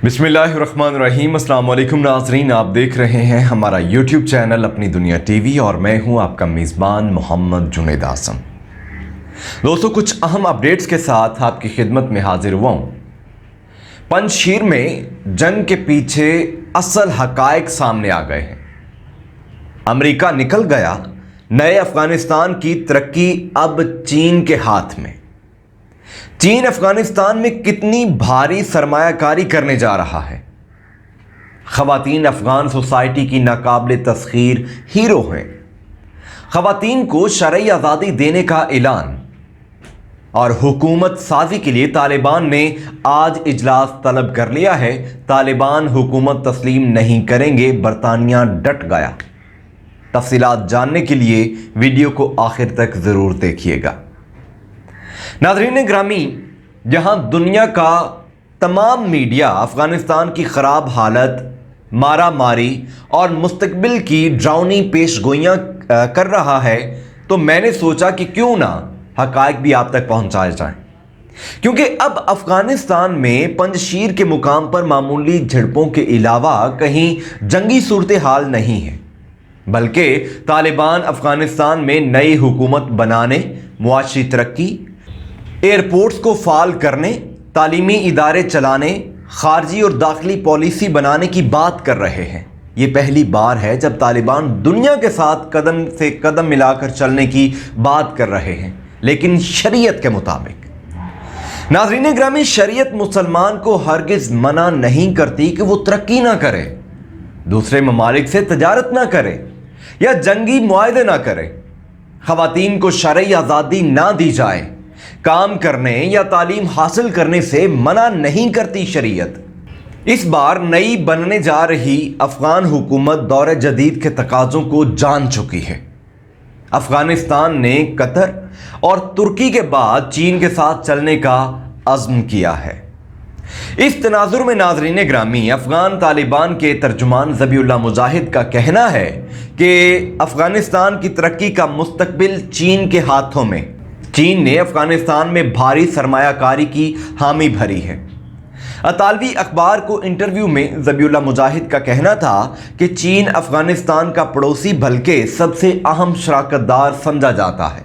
बिस्मिल्लाहिर्रहमानिर्रहीम। अस्सलाम वालेकुम नाज़रीन, आप देख रहे हैं हमारा यूट्यूब चैनल अपनी दुनिया टीवी और मैं हूं आपका मेज़बान मोहम्मद जुनैद आसम। दोस्तों, कुछ अहम अपडेट्स के साथ आपकी खिदमत में हाजिर हुआ हूं। पंजशीर में जंग के पीछे असल हकायक सामने आ गए हैं। अमेरिका निकल गया, नए अफगानिस्तान की तरक्की अब चीन के हाथ में। चीन अफगानिस्तान में कितनी भारी सरमायाकारी करने जा रहा है। खवातीन अफगान सोसाइटी की नाकाबिले तस्खीर हीरो हैं। खवातीन को शरई आज़ादी देने का ऐलान और हुकूमत साजी के लिए तालिबान ने आज इजलास तलब कर लिया है। तालिबान हुकूमत तस्लीम नहीं करेंगे, बरतानिया डट गया। तफसीलात जानने के लिए वीडियो को आखिर तक ज़रूर देखिएगा। नाज़रीन ग्रामी, जहां दुनिया का तमाम मीडिया अफगानिस्तान की ख़राब हालत, मारा मारी और मुस्तकबिल की ड्राउनी पेशगोइयाँ कर रहा है, तो मैंने सोचा कि क्यों ना हक़ाइक़ भी आप तक पहुँचाए जाएं। क्योंकि अब अफगानिस्तान में पंजशीर के मुकाम पर मामूली झड़पों के अलावा कहीं जंगी सूरत हाल नहीं है, बल्कि तालिबान अफगानिस्तान में नई हुकूमत बनाने, मुआशी तरक्की, एयरपोर्ट्स को फाल करने, तालीमी इदारे चलाने, खारजी और दाखिली पॉलिसी बनाने की बात कर रहे हैं। ये पहली बार है जब तालिबान दुनिया के साथ कदम से कदम मिलाकर चलने की बात कर रहे हैं, लेकिन शरीयत के मुताबिक। नाज़रीन ग्रामी, शरीयत मुसलमान को हरगिज़ मना नहीं करती कि वो तरक्की ना करे, दूसरे ममालिक से तजारत ना करे या जंगी मुआहदे ना करे। खवातीन को शरई आज़ादी ना दी जाए, काम करने या तालीम हासिल करने से मना नहीं करती शरीयत। इस बार नई बनने जा रही अफगान हुकूमत दौर जदीद के तकाज़ों को जान चुकी है। अफगानिस्तान ने कतर और तुर्की के बाद चीन के साथ चलने का अज़्म किया है। इस तनाजुर में नाज़रीन ग्रामी, अफगान तालिबान के तर्जुमान ज़बीउल्लाह मुजाहिद का कहना है कि अफगानिस्तान की तरक्की का मुस्तकबिल चीन के हाथों में। चीन ने अफगानिस्तान में भारी सरमायाकारी की हामी भरी है। अतालवी अखबार को इंटरव्यू में ज़बीउल्लाह मुजाहिद का कहना था कि चीन अफगानिस्तान का पड़ोसी बल्कि सबसे अहम शराकतदार समझा जाता है।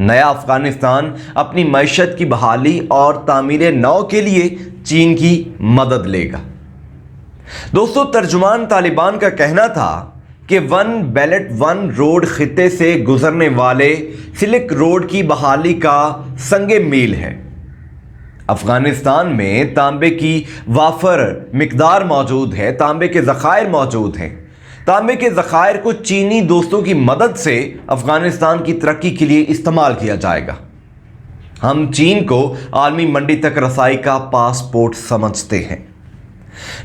नया अफगानिस्तान अपनी मईशत की बहाली और तामीर नौ के लिए चीन की मदद लेगा। दोस्तों, तर्जुमान तालिबान का कहना था कि वन बेल्ट वन रोड खित्ते से गुजरने वाले सिल्क रोड की बहाली का संगे मील है। अफगानिस्तान में तांबे की वाफर मिकदार मौजूद है, तांबे के ज़खायर मौजूद हैं। तांबे के ज़खायर को चीनी दोस्तों की मदद से अफगानिस्तान की तरक्की के लिए इस्तेमाल किया जाएगा। हम चीन को आलमी मंडी तक रसाई का पासपोर्ट समझते हैं।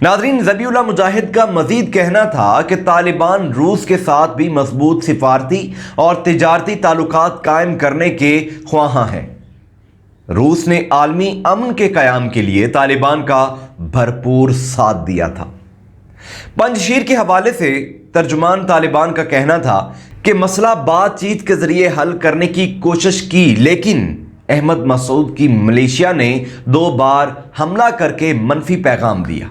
नाज़रीन, ज़बीउल्लाह मुजाहिद का मज़ीद कहना था कि तालिबान रूस के साथ भी मजबूत सिफारती और तिजारती ताल्लुकात कायम करने के ख्वाहां हैं। रूस ने आलमी अमन के क़याम के लिए तालिबान का भरपूर साथ दिया था। पंजशीर के हवाले से तर्जुमान तालिबान का कहना था कि मसला बातचीत के ज़रिए हल करने की कोशिश की, लेकिन अहमद मसूद की मलेशिया ने 2 बार हमला करके मनफी पैगाम दिया।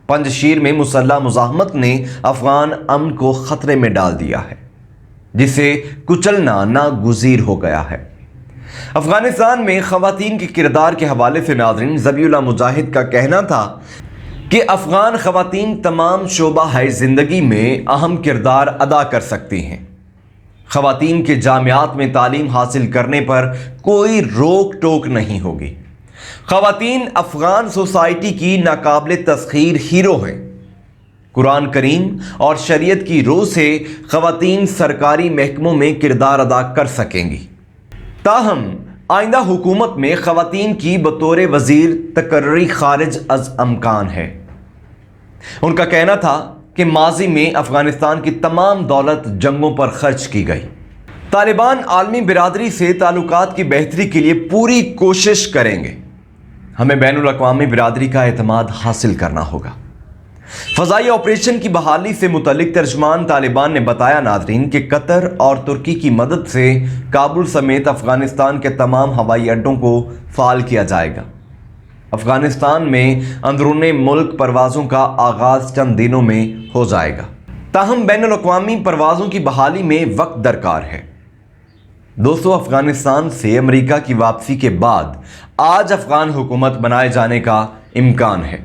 पंजशीर में मुसल्लह मुज़ाहमत ने अफगान अमन को ख़तरे में डाल दिया है, जिसे कुचलना नागुज़ीर हो गया है। अफगानिस्तान में ख़वातीन के किरदार के हवाले से नाज़रीन, ज़बीउल्लाह मुजाहिद का कहना था कि अफ़गान ख़वातीन तमाम शोबा है ज़िंदगी में अहम किरदार अदा कर सकती हैं। ख़वातीन के जामियात में तालीम हासिल करने पर कोई रोक टोक नहीं होगी। ख़वातीन अफ़गान सोसाइटी की नाकाबिले तस्खीर हीरो हैं। कुरान करीम और शरीयत की रो से ख़वातीन सरकारी महकमों में किरदार अदा कर सकेंगी। ताहम आइंदा हुकूमत में ख़वातीन की बतौर वज़ीर तकर्री खारिज अज़ अमकान है। उनका कहना था कि माजी में अफ़गानिस्तान की तमाम दौलत जंगों पर खर्च की गई। तालिबान आलमी बिरादरी से ताल्लुकात की बेहतरी के लिए पूरी कोशिश करेंगे। हमें बैनुल अक़वामी बिरादरी का एतमाद हासिल करना होगा। फ़ज़ाई ऑपरेशन की बहाली से मुतल्लिक तर्जुमान तालिबान ने बताया नाज़रीन कि कतर और तुर्की की मदद से काबुल समेत अफ़गानिस्तान के तमाम हवाई अड्डों को फ़ाल किया जाएगा। افغانستان میں اندرون ملک پروازوں کا آغاز چند دنوں میں ہو جائے گا، تاہم بین الاقوامی پروازوں کی بحالی میں وقت درکار ہے۔ دوستو، افغانستان سے امریکہ کی واپسی کے بعد آج افغان حکومت بنائے جانے کا امکان ہے۔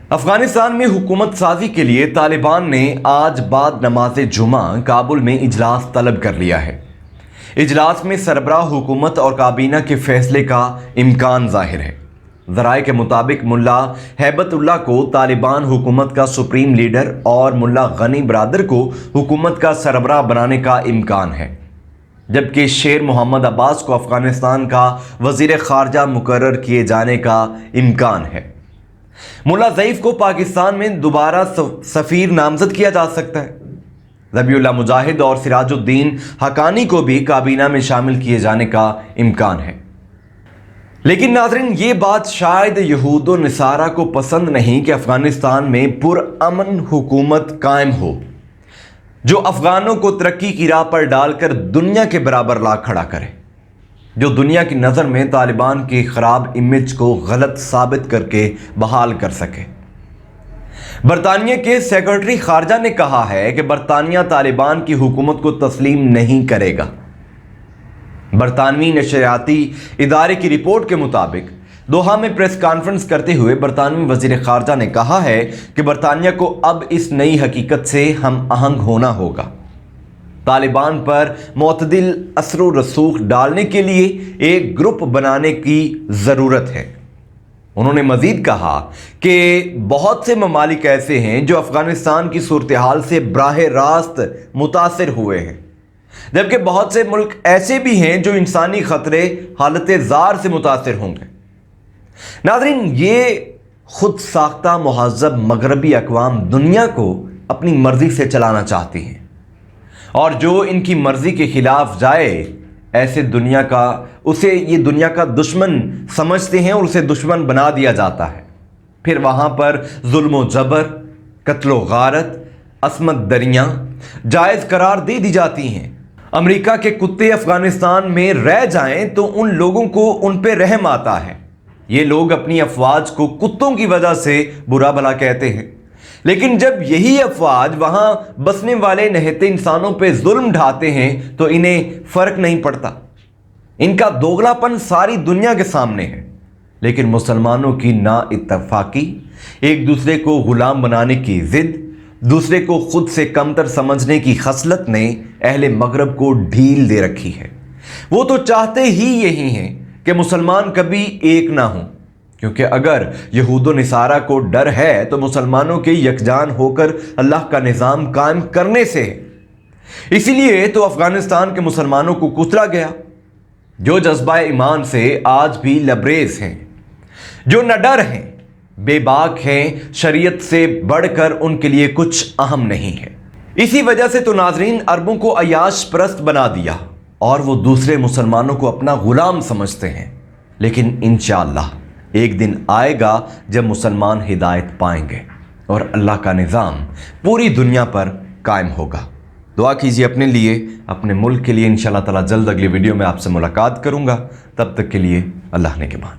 افغانستان میں حکومت سازی کے لیے طالبان نے آج بعد نماز جمعہ کابل میں اجلاس طلب کر لیا ہے۔ اجلاس میں سربراہ حکومت اور کابینہ کے فیصلے کا امکان ظاہر ہے۔ ذرائع کے مطابق ملا ہیبت اللہ کو طالبان حکومت کا سپریم لیڈر اور ملا غنی برادر کو حکومت کا سربراہ بنانے کا امکان ہے، جبکہ شیر محمد عباس کو افغانستان کا وزیر خارجہ مقرر کیے جانے کا امکان ہے۔ ملا ضعیف کو پاکستان میں دوبارہ سفیر نامزد کیا جا سکتا ہے۔ ذبیح اللہ مجاہد اور سراج الدین حقانی کو بھی کابینہ میں شامل کیے جانے کا امکان ہے۔ لیکن ناظرین، یہ بات شاید یہود و نصارہ کو پسند نہیں کہ افغانستان میں پرامن حکومت قائم ہو جو افغانوں کو ترقی کی راہ پر ڈال کر دنیا کے برابر لا کھڑا کرے، جو دنیا کی نظر میں طالبان کی خراب امیج کو غلط ثابت کر کے بحال کر سکے۔ برطانیہ کے سیکرٹری خارجہ نے کہا ہے کہ برطانیہ طالبان کی حکومت کو تسلیم نہیں کرے گا۔ برطانوی نشریاتی ادارے کی رپورٹ کے مطابق دوحہ میں پریس کانفرنس کرتے ہوئے برطانوی وزیر خارجہ نے کہا ہے کہ برطانیہ کو اب اس نئی حقیقت سے ہم آہنگ ہونا ہوگا۔ طالبان پر معتدل اثر و رسوخ ڈالنے کے لیے ایک گروپ بنانے کی ضرورت ہے۔ انہوں نے مزید کہا کہ بہت سے ممالک ایسے ہیں جو افغانستان کی صورتحال سے براہ راست متاثر ہوئے ہیں، جبکہ بہت سے ملک ایسے بھی ہیں جو انسانی خطرے حالت زار سے متاثر ہوں گے۔ ناظرین، یہ خود ساختہ مہذب مغربی اقوام دنیا کو اپنی مرضی سے چلانا چاہتی ہیں، اور جو ان کی مرضی کے خلاف جائے ایسے اسے یہ دنیا کا دشمن سمجھتے ہیں اور اسے دشمن بنا دیا جاتا ہے۔ پھر وہاں پر ظلم و جبر، قتل و غارت، عصمت دریاں جائز قرار دے دی جاتی ہیں۔ امریکہ کے کتے افغانستان میں رہ جائیں تو ان لوگوں کو ان پہ رحم آتا ہے۔ یہ لوگ اپنی افواج کو کتوں کی وجہ سے برا بھلا کہتے ہیں، لیکن جب یہی افواج وہاں بسنے والے نہتے انسانوں پہ ظلم ڈھاتے ہیں تو انہیں فرق نہیں پڑتا۔ ان کا دوغلا پن ساری دنیا کے سامنے ہے۔ لیکن مسلمانوں کی نا اتفاقی، ایک دوسرے کو غلام بنانے کی ضد، دوسرے کو خود سے کمتر سمجھنے کی خصلت نے اہل مغرب کو ڈھیل دے رکھی ہے۔ وہ تو چاہتے ہی یہی ہیں کہ مسلمان کبھی ایک نہ ہوں، کیونکہ اگر یہود و نصارہ کو ڈر ہے تو مسلمانوں کے یکجان ہو کر اللہ کا نظام قائم کرنے سے ہے۔ اسی لیے تو افغانستان کے مسلمانوں کو کچلا گیا، جو جذبہ ایمان سے آج بھی لبریز ہیں، جو نہ ڈر ہیں، بے باک ہیں، شریعت سے بڑھ کر ان کے لیے کچھ اہم نہیں ہے۔ اسی وجہ سے تو ناظرین عربوں کو عیاش پرست بنا دیا اور وہ دوسرے مسلمانوں کو اپنا غلام سمجھتے ہیں۔ لیکن انشاءاللہ ایک دن آئے گا جب مسلمان ہدایت پائیں گے اور اللہ کا نظام پوری دنیا پر قائم ہوگا۔ دعا کیجیے اپنے لیے، اپنے ملک کے لیے۔ انشاءاللہ تعالی جلد اگلی ویڈیو میں آپ سے ملاقات کروں گا۔ تب تک کے لیے اللہ نگہبان۔